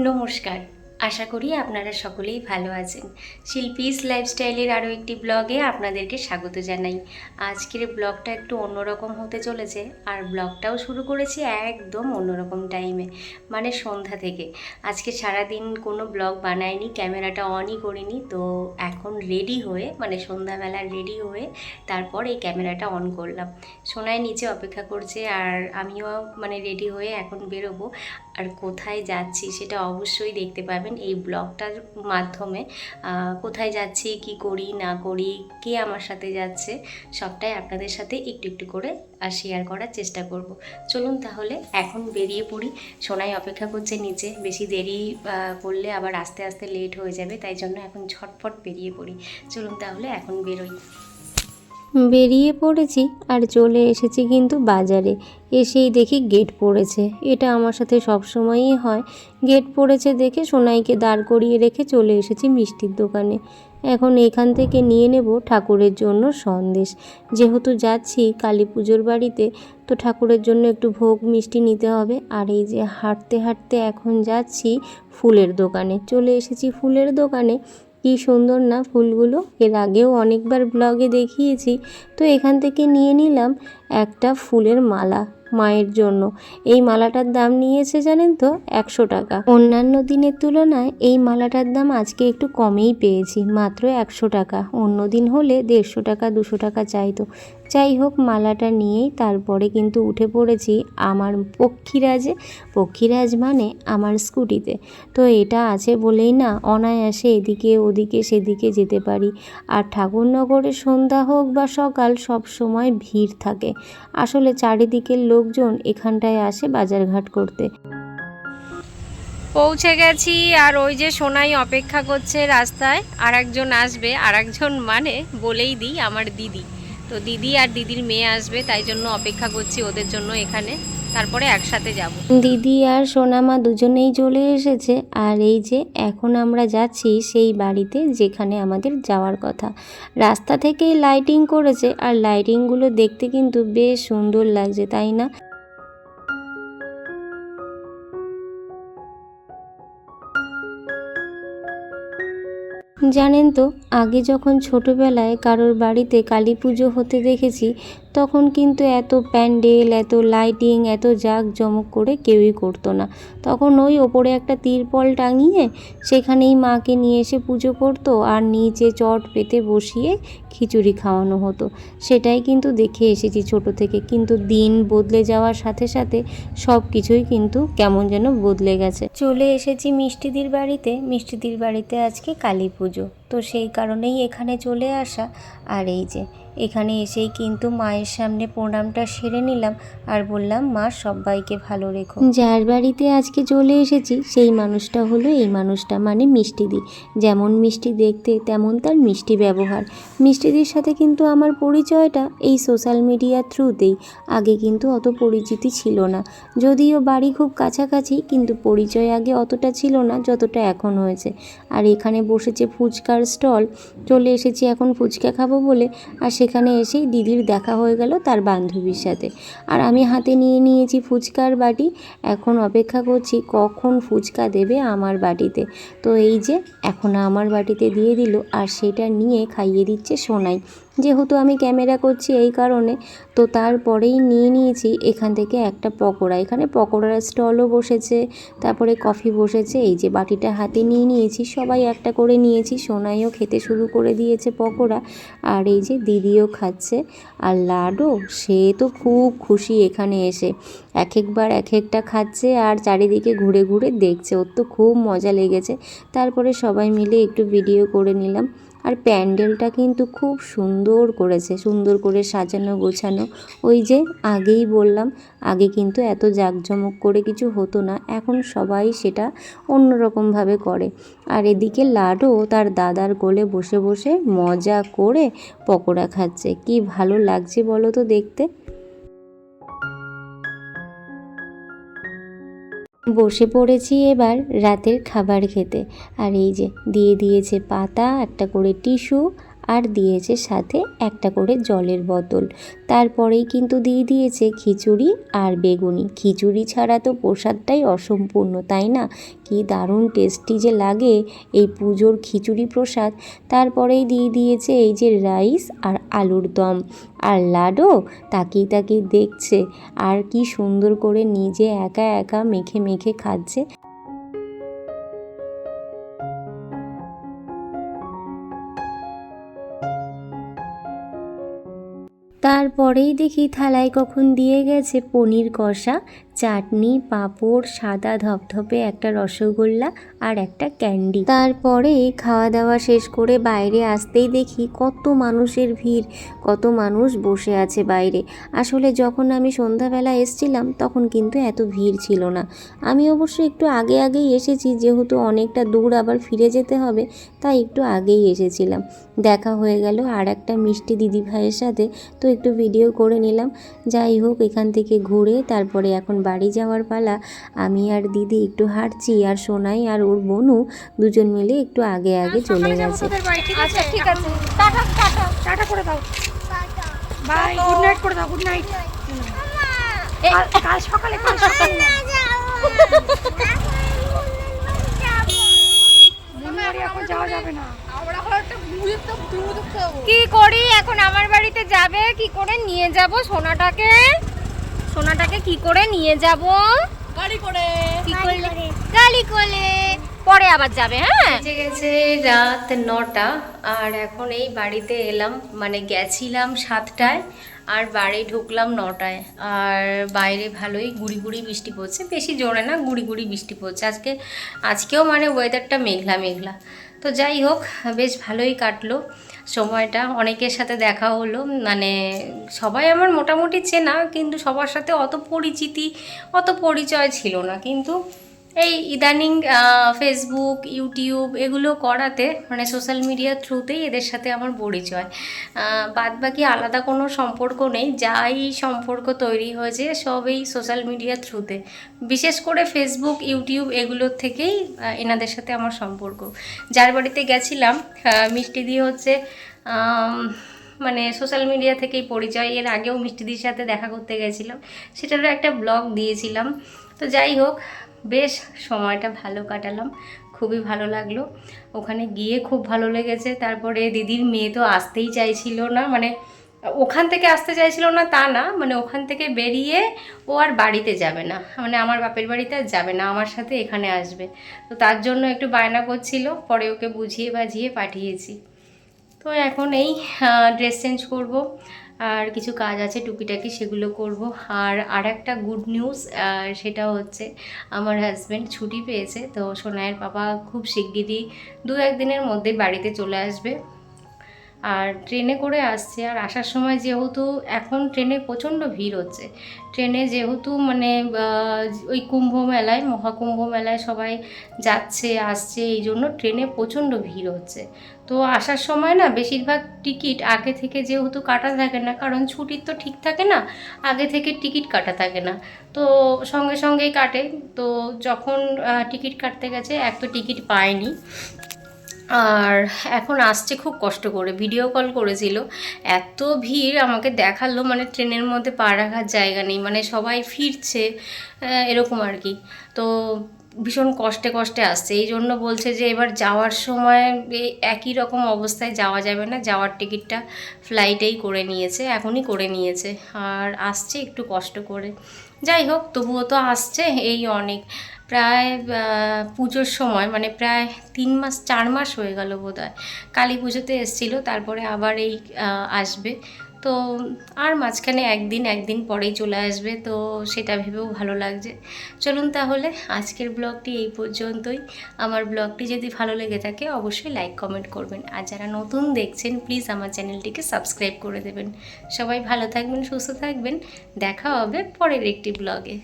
নমস্কার, আশা করি আপনারা সকলেই ভালো আছেন। শিল্পীস লাইফস্টাইলের আরও একটি ব্লগে আপনাদেরকে স্বাগত জানাই। আজকের ব্লগটা একটু অন্যরকম হতে চলেছে, আর ব্লগটাও শুরু করেছি একদম অন্যরকম টাইমে, মানে সন্ধ্যা থেকে। আজকে সারাদিন কোনো ব্লগ বানাইনি, ক্যামেরাটা অনই করিনি, তো এখন রেডি হয়ে, মানে সন্ধ্যাবেলা রেডি হয়ে তারপর এই ক্যামেরাটা অন করলাম। সোনাই নিচে অপেক্ষা করছে, আর আমিও মানে রেডি হয়ে এখন বেরোবো। আর কোথায় যাচ্ছি সেটা অবশ্যই দেখতে পাবেন এই ব্লগটার মাধ্যমে। কোথায় যাচ্ছি, কি করি না করি, কে আমার সাথে যাচ্ছে, সবটাই আপনাদের সাথে একটু একটু করে শেয়ার করার চেষ্টা করব। চলুন তাহলে এখন বেরিয়ে পড়ি। সোনাই অপেক্ষা করছে নিচে, বেশি দেরি করলে আবার আস্তে আস্তে লেট হয়ে যাবে, তাই জন্য এখন ঝটপট বেরিয়ে পড়ি। চলুন তাহলে এখন বেরোই। বেরিয়ে পড়েছি আর চলে এসেছি কিন্তু বাজারে। এসেই দেখি গেট পড়েছে। এটা আমার সাথে সব সময়ই হয়। গেট পড়েছে দেখে সোনাইকে দাঁড় করিয়ে রেখে চলে এসেছি মিষ্টির দোকানে। এখন এখান থেকে নিয়ে নেব ঠাকুরের জন্য সন্দেশ। যেহেতু যাচ্ছি কালী পুজোর বাড়িতে, তো ঠাকুরের জন্য একটু ভোগ মিষ্টি নিতে হবে। আর এই যে হাঁটতে হাঁটতে এখন যাচ্ছি ফুলের দোকানে। চলে এসেছি ফুলের দোকানে। কি সুন্দর না ফুলগুলো, এর আগেও অনেকবার ব্লগে দেখিয়েছি। তো এখান থেকে নিয়ে নিলাম একটা ফুলের মালা মায়ের জন্য। এই মালাটার দাম নিয়েছে জানেন তো 100 টাকা। অন্যান্য দিনের তুলনায় এই মালাটার দাম আজকে একটু কমেই পেয়েছি, মাত্র 100 টাকা। অন্য দিন হলে 150 টাকা 200 টাকা চাইতো। যাই হোক, মালাটা নিয়েই তারপরে কিন্তু উঠে পড়েছি আমার পক্ষীরাজে। পক্ষীরাজ মানে আমার স্কুটিতে। তো এটা আছে বলেই না অনায়াসে এদিকে ওদিকে সেদিকে যেতে পারি। আর ঠাকুরনগরে সন্ধ্যা হোক বা সকাল, সব সময় ভিড় থাকে। আসলে চারিদিকের লোকজন এখানটায় আসে বাজারঘাট করতে। পৌঁছে গেছি, আর ওই যে সোনাই অপেক্ষা করছে রাস্তায়। আর একজন আসবে, আর একজন মানে বলেই দিই আমার দিদি। তো দিদি আর দিদির মেয়ে আসবে, তাই জন্য অপেক্ষা করছি ওদের জন্য এখানে, তারপরে একসাথে যাব। দিদি আর সোনামা দুজনেই চলে এসেছে। আর এই যে এখন আমরা যাচ্ছি সেই বাড়িতে যেখানে আমাদের যাওয়ার কথা। রাস্তা থেকেই লাইটিং করেছে, আর লাইটিংগুলো দেখতে কিন্তু বেশ সুন্দর লাগছে, তাই না? জানেন তো, আগে যখন ছোটোবেলায় কারোর বাড়িতে কালী পুজো হতে দেখেছি, তখন কিন্তু এত প্যান্ডেল, এত লাইটিং, এত জাঁকজমক করে কেউই করতো না। তখন ওই ওপরে একটা তিরপল টাঙিয়ে সেখানেই মাকে নিয়ে এসে পুজো করতো, আর নিচে চট পেতে বসিয়ে খিচুড়ি খাওয়ানো হতো। সেটাই কিন্তু দেখে এসেছি ছোটো থেকে। কিন্তু দিন বদলে যাওয়ার সাথে সাথে সব কিছুই কিন্তু কেমন যেন বদলে গেছে। চলে এসেছি মিষ্টিদির বাড়িতে। মিষ্টিদির বাড়িতে আজকে কালী পুজো, তো সেই কারণেই এখানে চলে আসা। আর এই যে এখানে এসেই কিন্তু মায়ের সামনে প্রণামটা সেরে নিলাম, আর বললাম মা সবাইকে ভালো রেখো। যার বাড়িতে আজকে চলে এসেছি সেই মানুষটা হলো এই মানুষটা, মানে মিষ্টিদি। যেমন মিষ্টি দেখতে তেমন তার মিষ্টি ব্যবহার। মিষ্টিদির সাথে কিন্তু আমার পরিচয়টা এই সোশ্যাল মিডিয়ার থ্রুতেই। আগে কিন্তু অত পরিচিতি ছিল না, যদিও বাড়ি খুব কাছাকাছি, কিন্তু পরিচয় আগে অতটা ছিল না যতটা এখন হয়েছে। আর এখানে বসেছে ফুচকার স্টল। চলে এসেছি এখন ফুচকা খাবো বলে। আর সেখানে এসেই দিদির দেখা হয়ে গেল তার বান্ধবীর সাথে। আর আমি হাতে নিয়ে নিয়েছি ফুচকার বাটি। এখন অপেক্ষা করছি কখন ফুচকা দেবে আমার বাটিতে। তো এই যে এখন আমার বাটিতে দিয়ে দিল, আর সেটা নিয়ে খাইয়ে দিচ্ছে সোনাই। যেহেতু আমি ক্যামেরা করছি এই কারণে, তো তারপরেই নিয়ে নিয়েছি এখান থেকে একটা পকোড়া। এখানে পকোড়ার স্টলও বসেছে, তারপরে কফি বসেছে। এই যে বাটিটা হাতে নিয়ে নিয়েছি, সবাই একটা করে নিয়েছি। সোনাইও খেতে শুরু করে দিয়েছে পকোড়া, আর এই যে দিদিও খাচ্ছে। আর লাডো, সে তো খুব খুশি এখানে এসে। একবার এক একটা খাচ্ছে আর চারিদিকে ঘুরে ঘুরে দেখছে। ওর তো খুব মজা লেগেছে। তারপরে সবাই মিলে একটু ভিডিও করে নিলাম। আর প্যান্ডেলটা কিন্তু খুব সুন্দর করেছে, সুন্দর করে সাজানো গোছানো। ওই যে আগেই বললাম, আগে কিন্তু এত জাঁকজমক করে কিছু হতো না, এখন সবাই সেটা অন্যরকমভাবে করে। আর এদিকে লাডো তার দাদার কোলে বসে বসে মজা করে পকোড়া খাচ্ছে। কি ভালো লাগছে বলো তো দেখতে। বসে পড়েছি এবার রাতের খাবার খেতে। আর এই যে দিয়ে দিয়েছে পাতা, একটা করে টিস্যু, আর দিয়েছে সাথে একটা করে জলের বোতল। তারপরেই কিন্তু দিয়ে দিয়েছে খিচুড়ি আর বেগুনি। খিচুড়ি ছাড়া তো প্রসাদটাই অসম্পূর্ণ, তাই না? কি দারুণ টেস্টি যে লাগে এই পুজোর খিচুড়ি প্রসাদ। তারপরেই দিয়ে দিয়েছে এই যে রাইস আর আলুর দম। আর লাডো তাকিয়ে তাকিয়ে দেখছে আর কি সুন্দর করে নিজে একা একা মেখে মেখে খাচ্ছে। তারপরেই দেখি থালায় কখন দিয়ে গেছে পনির কষা, চাটনি, পাঁপড়, সাদা ধপধপে একটা রসগোল্লা আর একটা ক্যান্ডি। তারপরে খাওয়া দাওয়া শেষ করে বাইরে আসতেই দেখি কত মানুষের ভিড়, কত মানুষ বসে আছে বাইরে। আসলে যখন আমি সন্ধ্যাবেলা এসছিলাম তখন কিন্তু এত ভিড় ছিল না। আমি অবশ্য একটু আগেই এসেছি, যেহেতু অনেকটা দূর আবার ফিরে যেতে হবে, তাই একটু আগেই এসেছিলাম। দেখা হয়ে গেল আর একটা মিষ্টি দিদি ভাইয়ের সাথে, তো একটু ভিডিও করে নিলাম। যাই হোক, এখান থেকে ঘুরে তারপরে এখন বাড়ি যাওয়ার পালা। আমি আর দিদি একটু হাঁটছি, আর সোনাই আর ওর বোনু দুজন মিলে একটু আগে চলে গেছে। আচ্ছা ঠিক আছে, টাটা টাটা টাটা করে দাও, বাই, গুড নাইট করে দাও, গুড নাইট। কাল সকালে এখন যাওয়া যাবে না। কি করি এখন? আমার বাড়িতে যাবে, কি করে নিয়ে যাব সোনাটাকে? সোনাটাকে কি করে নিয়ে যাব? গাড়ি করে, কি করলে? গাড়ি করে পরে আবার যাবে। হ্যাঁ, বেজে গেছে রাত 9টা, আর এখন এই বাড়িতে এলাম, মানে গেছিলাম 7টায় আর বাড়ি ঢুকলাম 9টায়। আর বাইরে ভালোই গুড়ি গুড়ি বৃষ্টি পড়ছে, বেশি জোরে না, গুড়ি গুড়ি বৃষ্টি পড়ছে। আজকেও মানে ওয়েদারটা মেঘলা মেঘলা। তো যাই হোক, বেশ ভালোই কাটলো সময়টা। অনেকের সাথে দেখা হলো, মানে সবাই আমার মোটামুটি চেনা, কিন্তু সবার সাথে অত পরিচয় ছিল না। কিন্তু এই ইদানিং ফেসবুক, ইউটিউব এগুলো করাতে, মানে সোশ্যাল মিডিয়ার থ্রুতেই এদের সাথে আমার পরিচয়। বাদ বাকি আলাদা কোনো সম্পর্ক নেই। যাই সম্পর্ক তৈরি হয়েছে সব এই সোশ্যাল মিডিয়ার থ্রুতে, বিশেষ করে ফেসবুক, ইউটিউব এগুলোর থেকেই এনাদের সাথে আমার সম্পর্ক। যার বাড়িতে গেছিলাম, মিষ্টি দিয়ে হচ্ছে মানে সোশ্যাল মিডিয়া থেকেই পরিচয়। এর আগেও মিষ্টিদির সাথে দেখা করতে গেছিলাম, সেটারও একটা ব্লগ দিয়েছিলাম। তো যাই হোক, বেশ সময়টা ভালো কাটালাম, খুবই ভালো লাগলো। ওখানে গিয়ে খুব ভালো লেগেছে। তারপরে দিদির মেয়ে তো আসতেই চাইছিল না, মানে ওখান থেকে আসতে চাইছিল না তা না, মানে ওখান থেকে বেরিয়ে ও আর বাড়িতে যাবে না, মানে আমার বাপের বাড়িতে আর যাবে না, আমার সাথে এখানে আসবে। তো তার জন্য একটু বায়না করছিল, পরে ওকে বুঝিয়ে বাজিয়ে পাঠিয়েছি। তো এখন এই ড্রেস চেঞ্জ করব, আর কিছু কাজ আছে টুকিটাকি, সেগুলো করব। আর একটা গুড নিউজ, সেটা হচ্ছে আমার হাজব্যান্ড ছুটি পেয়েছে। তো সোনাইয়ের বাবা খুব শিগগিরই 2-1 দিনের মধ্যে বাড়িতে চলে আসবে। আর ট্রেনে করে আসছে, আর আসার সময় যেহেতু এখন ট্রেনে প্রচণ্ড ভিড় হচ্ছে, ট্রেনে যেহেতু মানে ওই কুম্ভ মেলায়, মহাকুম্ভ মেলায় সবাই যাচ্ছে আসছে, এই জন্য ট্রেনে প্রচণ্ড ভিড় হচ্ছে। তো আসার সময় না বেশিরভাগ টিকিট আগে থেকে যেহেতু কাটা থাকে না, কারণ ছুটির তো ঠিক থাকে না, আগে থেকে টিকিট কাটা থাকে না, তো সঙ্গে সঙ্গেই কাটে। তো যখন টিকিট কাটতে গেছে, এক তো টিকিট পায়নি, আর এখন আসছে খুব কষ্ট করে। ভিডিও কল করেছিল, এত ভিড় আমাকে দেখালো, মানে ট্রেনের মধ্যে পা রাখার জায়গা নেই, মানে সবাই ফিরছে এরকম আর কি। তো ভীষণ কষ্টে আসছে, এই জন্য বলছে যে এবার যাওয়ার সময় একই রকম অবস্থায় যাওয়া যাবে না, যাওয়ার টিকিটটা ফ্লাইটেই করে নিয়েছে, এখনই করে নিয়েছে, আর আসছে একটু কষ্ট করে। যাই হোক, তবুও তো আসছে, এই অনেক। প্রায় পুজোর সময়, মানে প্রায় 4 মাস হয়ে গেল বোধহয়। কালী পুজোতে এসেছিলো, তারপরে আবার এই আসবে। তো আর মাঝখানে একদিন পরেই চলে আসবে, তো সেটা ভেবেও ভালো লাগছে। চলুন তাহলে আজকের ব্লগটি এই পর্যন্তই। আমার ব্লগটি যদি ভালো লেগে থাকে অবশ্যই লাইক কমেন্ট করবেন, আর যারা নতুন দেখছেন প্লিজ আমার চ্যানেলটিকে সাবস্ক্রাইব করে দেবেন। সবাই ভালো থাকবেন, সুস্থ থাকবেন, দেখা হবে পরের একটি ব্লগে।